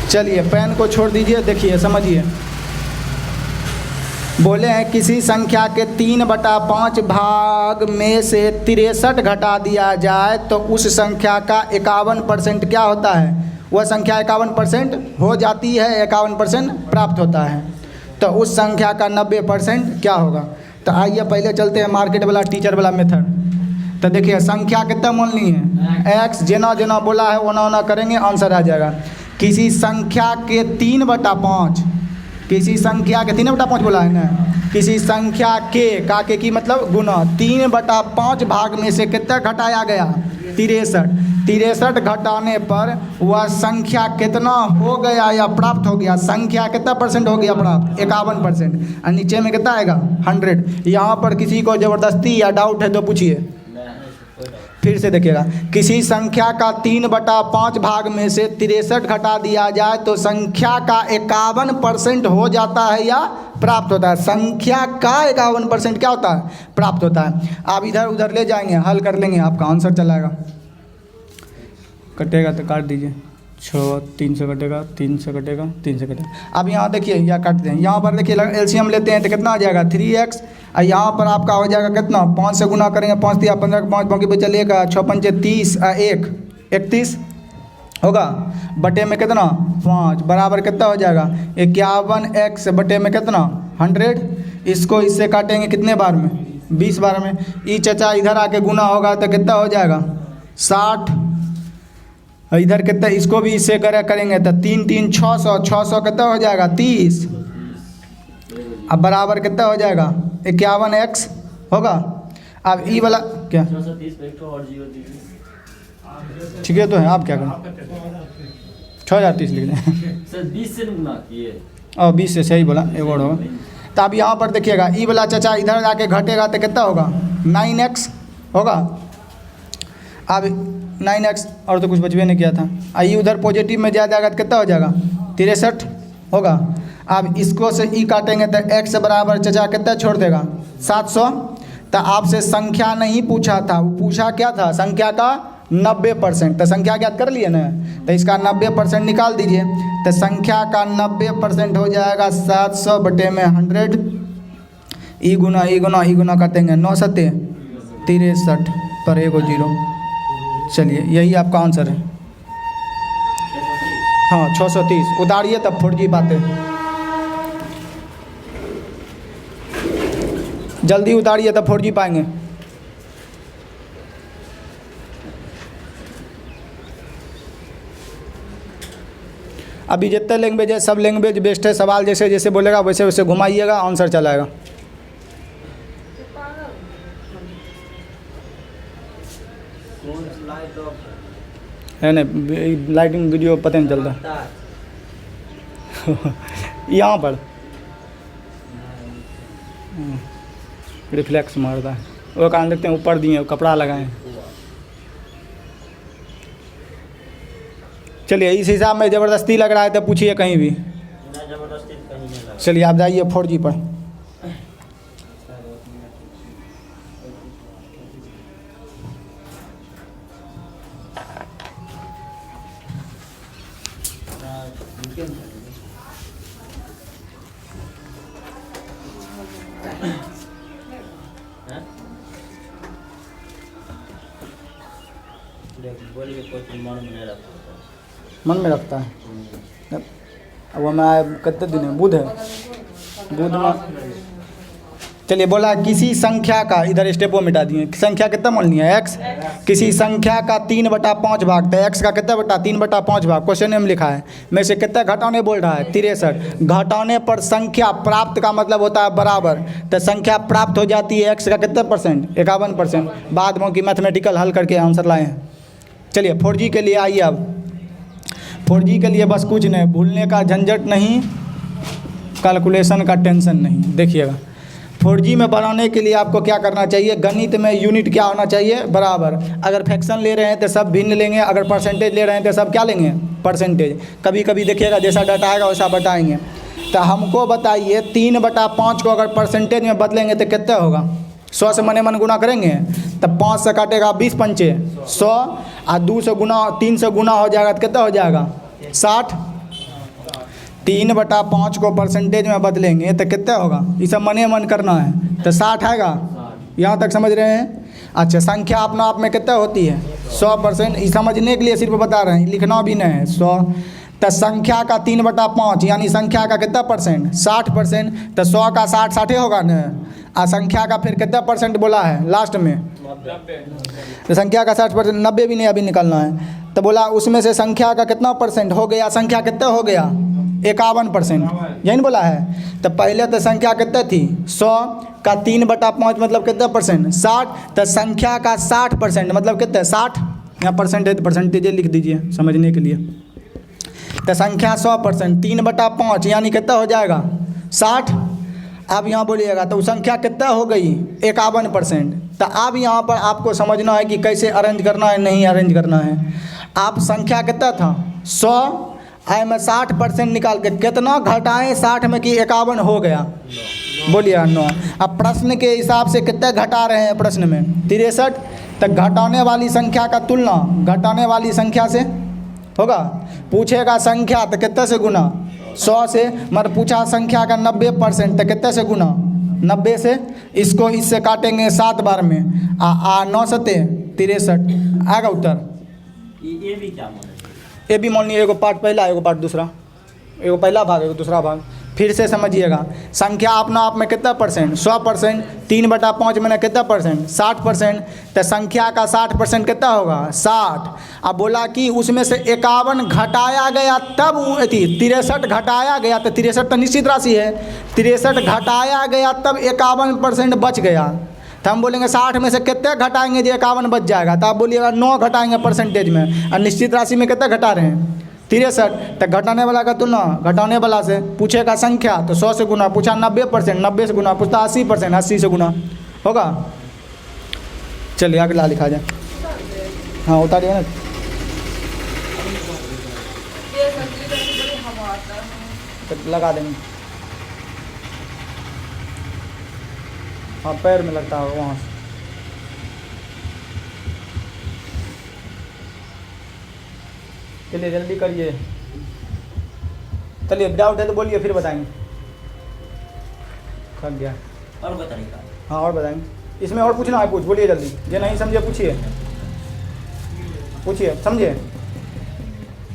चलिए पेन को छोड़ दीजिए, देखिए समझिए। बोले हैं किसी संख्या के 3/5 भाग में से 63 घटा दिया जाए तो उस संख्या का 51% क्या होता है? वह संख्या 51% हो जाती है, 51% प्राप्त होता है। तो उस संख्या का 90% क्या होगा? तो आइए पहले चलते हैं मार्केट वाला टीचर वाला मेथड। तो देखिए संख्या कितना मान ली है, x जिना जिना बोला है ओना ओना करेंगे, आंसर आ जाएगा। किसी संख्या के 3/5, किसी संख्या के 3/5 बोला है ना, किसी संख्या के की मतलब गुना 3/5 भाग में से कितना घटाया गया? 63 घटाने पर वह संख्या कितना हो गया या प्राप्त हो गया? संख्या कितना % हो गया प्राप्त? 51%। और नीचे में कितना आएगा? 100। यहाँ पर किसी को ज़बरदस्ती या डाउट है तो पूछिए। फिर से देखिएगा, किसी संख्या का 3/5 भाग में से 63 घटा दिया जाए तो संख्या का 51% हो जाता है या प्राप्त होता है? संख्या का 51% क्या होता है? प्राप्त होता है। आप इधर उधर ले जाएंगे, हल कर लेंगे, आपका आंसर चलाएगा। कटेगा तो काट दीजिए, 6 3 से कटेगा, 3 से कटेगा, 3 से कटेगा। अब यहाँ देखिए, या काटते हैं, यहाँ पर देखिए एलसीएम लेते हैं तो कितना आ जाएगा? 3x। और यहाँ पर आपका हो जाएगा कितना? 5 से गुना करेंगे, 5 दिया 15 5 बाकी बचा लेगा 6 पंचे 30 1 31 होगा, बटे में कितना? 5 बराबर कितना हो जाएगा? 51x बटे में कितना? 100। इसको इससे काटेंगे कितने बार में? 20 बार में। ई चचा इधर आके गुना होगा तो कितना हो जाएगा? 60। इधर कितना? इसको भी इससे करेंगे तो 3 3 600, 600 कितना हो जाएगा? 30। अब बराबर कितना हो जाएगा? 51x होगा। अब ई वाला क्या ठीक है तो है, आप क्या करें? 6030 लिख दें। 20 से गुना किए और 20 से सही बोला, एक और होगा। तो अब यहाँ पर देखिएगा, ई वाला चचा इधर जाके घटेगा तो कितना होगा? 9x होगा। अब 9x और तो कुछ बचवे नहीं किया था। आई उधर पॉजिटिव में जाएगा तो कितना हो जाएगा? 63 होगा। अब इसको से ई काटेंगे तो x बराबर चचा कितना छोड़ देगा? 700। तो आपसे संख्या नहीं पूछा था, वो पूछा क्या था? संख्या का 90%। तो संख्या ज्ञात कर लिए ना, तो इसका 90% निकाल दीजिए। तो संख्या का 90% हो जाएगा 700 बटे में 100। ई गुना काटेंगे, 9 7 63 पर 1 0। चलिए यही आपका आंसर है। हाँ 630। उतारिए तब 4G बातें, जल्दी उतारिए तब 4G पाएंगे। अभी जितने लैंग्वेज है सब लैंग्वेज बेस्ट है। सवाल जैसे जैसे बोलेगा वैसे वैसे घुमाइएगा, आंसर चलाएगा। है ना, लाइटिंग वीडियो पता नहीं चलता। यहाँ पर रिफ्लेक्स मारता है, वो कारण देखते हैं ऊपर दिए कपड़ा लगाए। चलिए इस हिसाब में ज़बरदस्ती लग रहा है तो पूछिए कहीं भी। चलिए आप जाइए 4G पर। मन में रखता है। अब मैं कितने दिन है? बुध है, बुध में। चलिए बोला किसी संख्या का, इधर स्टेपो मिटा दिए, संख्या कितना मान लिया? x। किसी संख्या का 3/5 भाग, तो x का कितना बटा? 3/5 भाग। क्वेश्चन में लिखा है में से कितना घटाने बोल रहा है? 63। घटाने पर संख्या प्राप्त का मतलब होता है बराबर। तो संख्या प्राप्त हो जाती है x का कितना %? 51%। बाद में की मैथमेटिकल हल करके आंसर लाए हैं। चलिए 4G के लिए आइए। अब 4G के लिए बस कुछ नहीं, भूलने का झंझट नहीं, कैलकुलेशन का टेंशन नहीं। देखिएगा 4G में बनाने के लिए आपको क्या करना चाहिए? गणित में यूनिट क्या होना चाहिए? बराबर। अगर फ्रैक्शन ले रहे हैं तो सब भिन्न लेंगे, अगर परसेंटेज ले रहे हैं तो सब क्या लेंगे? परसेंटेज। कभी कभी देखिएगा जैसा डाटा आएगा वैसा बताएंगे। तो हमको बताइए 3/5 को अगर परसेंटेज में बदलेंगे तो कितना होगा? 100 से मने मन गुना करेंगे तब 5 से काटेगा 20 पंचे 100, और 2 से गुना 3 से गुना हो जाएगा तो कितना हो जाएगा? 60। 3/5 को परसेंटेज में बदलेंगे तो कितना होगा, ये सब मने मन करना है, तो 60 आएगा। यहाँ तक समझ रहे हैं? अच्छा, संख्या अपना आप में कितना होती है 100%, ये समझने के लिए सिर्फ बता रहे हैं, लिखना भी नहीं है 100। तो संख्या का 3/5 यानी संख्या का कितना परसेंट 60%, तो 100 का 60 होगा ना। और संख्या का फिर कितना परसेंट बोला है लास्ट में, तो संख्या का 60%, 90 भी नहीं अभी निकलना है। तो बोला उसमें से संख्या का कितना परसेंट हो गया, संख्या कितना हो गया 51%, यही बोला है। तो पहले तो संख्या कितना थी 100 का 3/5 मतलब कितना परसेंट 60, तो संख्या का 60% मतलब कितना 60, यहाँ परसेंटेज लिख दीजिए समझने के लिए। तो संख्या 100%, 3/5 यानी कितना हो जाएगा 60। अब यहाँ बोलिएगा तो संख्या कितना हो गई 51%। तो अब यहाँ पर आपको समझना है कि कैसे अरेंज करना है, नहीं अरेंज करना है। आप संख्या कितना था 100, आई में 60% निकाल के कितना घटाएं 60 में कि 51 हो गया, बोलिए 9। अब प्रश्न के हिसाब से कितना घटा रहे हैं प्रश्न में 63, तो घटाने वाली संख्या का तुलना घटाने वाली संख्या से होगा। पूछेगा संख्या तो कितने से गुना 100 से, मतलब पूछा संख्या का 90% तो कितने से गुना 90 से, इसको इससे काटेंगे 7 बार में 9 सते 63 आएगा उत्तर। ये भी क्या माने? ये भी मान लीजिए, एगो पार्ट पहला एगो पार्ट दूसरा, एगो पहला भाग एगो दूसरा भाग। फिर से समझिएगा, संख्या अपना आप में कितना परसेंट 100%, 3/5 में कितना परसेंट 60%, तो संख्या का 60% कितना होगा 60। अब बोला कि उसमें से 51 घटाया गया तब थी 63 घटाया गया, तो 63 तो निश्चित राशि है, 63 घटाया गया तब 51% बच गया। तो हम बोलेंगे 60 में से कितने घटाएंगे जो 51 बच जाएगा, तो आप बोलिएगा 9 घटाएंगे परसेंटेज में, और निश्चित राशि में कितना घटा रहे हैं 63। तो घटाने वाला का तुलना घटाने वाला से, पूछेगा संख्या तो 100 से गुना, पूछा 90%, 90 से गुना, पूछता 80%, 80 से गुना होगा। चलिए अगला लिखा जाए। हाँ उतारिए ना, तो लगा देंगे। हाँ पैर में लगता है वहाँ से। चलिए जल्दी करिए, चलिए डाउट है तो बोलिए फिर बताएंगे। थक गया और बताइएगा। हाँ और बताएंगे, इसमें और पूछना है, बोलिए जल्दी, जो नहीं समझे पूछिए समझिए।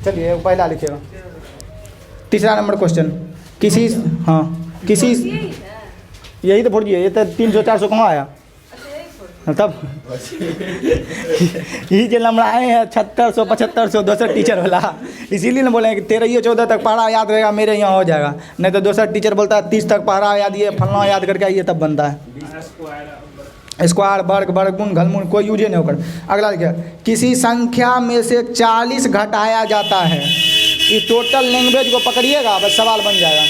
चलिए पहला लिखिएगा, तीसरा नंबर क्वेश्चन। किसी यही तो बोलिए, ये तो 300-400 कहाँ आया तब यही जो लमड़ाए हैं 7600 7500 दोसर टीचर वाला, इसीलिए ना बोले कि 13-14 तक पढ़ा याद रहेगा मेरे यहाँ हो जाएगा, नहीं तो दोसर टीचर बोलता है 30 तक पढ़ा याद, ये फलना याद करके आइए तब बनता है। स्क्वायर वर्ग वर्गमूल घनमूल कोई यूज नहीं होकर। अगला लिखिए, किसी संख्या में से 40 घटाया जाता है, ये टोटल लैंग्वेज को पकड़िएगा बस सवाल बन जाएगा।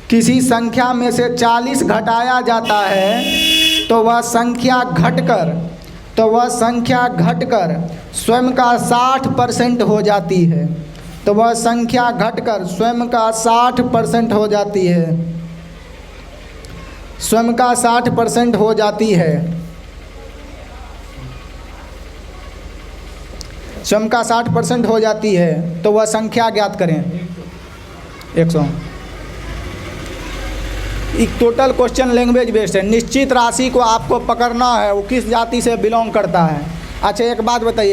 किसी संख्या में से 40 घटाया जाता है तो वह संख्या घटकर स्वयं का 60% हो जाती है, तो वह संख्या घटकर स्वयं का 60% हो जाती है, स्वयं का 60% हो जाती है, स्वयं का 60% हो जाती है, तो वह संख्या ज्ञात करें 100। एक टोटल क्वेश्चन लैंग्वेज बेस्ड है, निश्चित राशि को आपको पकड़ना है वो किस जाति से बिलोंग करता है। अच्छा एक बात बताइए,